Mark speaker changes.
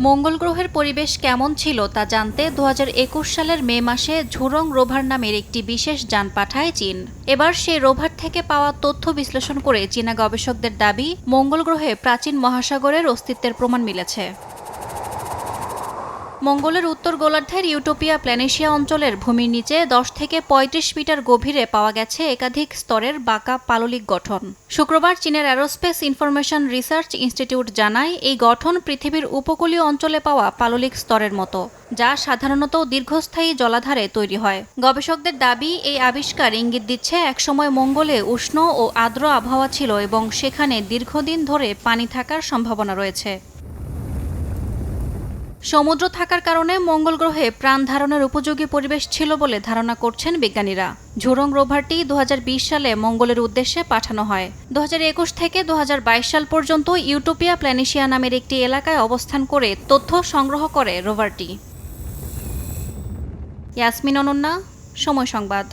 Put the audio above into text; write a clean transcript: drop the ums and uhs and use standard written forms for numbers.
Speaker 1: মঙ্গল গ্রহের পরিবেশ কেমন ছিল তা জানতে ২০২১ সালের মে মাসে ঝুরং রোভার নামের একটি বিশেষ যান পাঠায় চীন। এবার সেই রোভার থেকে পাওয়া তথ্য বিশ্লেষণ করে চীনা গবেষকদের দাবি, মঙ্গল গ্রহে প্রাচীন মহাসাগরের অস্তিত্বের প্রমাণ মিলেছে। মঙ্গলের উত্তর গোলার্ধের ইউটোপিয়া প্ল্যানেশিয়া অঞ্চলের ভূমির নিচে ১০ থেকে ৩৫ মিটার গভীরে পাওয়া গেছে একাধিক স্তরের বাঁকা পাললিক গঠন। শুক্রবার চীনের অ্যারোস্পেস ইনফরমেশন রিসার্চ ইনস্টিটিউট জানায়, এই গঠন পৃথিবীর উপকূলীয় অঞ্চলে পাওয়া পাললিক স্তরের মতো, যা সাধারণত দীর্ঘস্থায়ী জলাধারে তৈরি হয়। গবেষকদের দাবি, এই আবিষ্কার ইঙ্গিত দিচ্ছে একসময় মঙ্গলে উষ্ণ ও আর্দ্র আবহাওয়া ছিল এবং সেখানে দীর্ঘদিন ধরে পানি থাকার সম্ভাবনা রয়েছে। সমুদ্র থাকার কারণে মঙ্গল গ্রহে প্রাণ ধারণের উপযোগী পরিবেশ ছিল বলে ধারণা করছেন বিজ্ঞানীরা। ঝুরং রোভারটি ২০২০ সালে মঙ্গলের উদ্দেশ্যে পাঠানো হয়। ২০২১ থেকে ২০২২ সাল পর্যন্ত ইউটোপিয়া প্ল্যানেশিয়া নামের একটি এলাকায় অবস্থান করে তথ্য সংগ্রহ করে রোভারটি। ইয়াসমিন অনন্যা, সময় সংবাদ।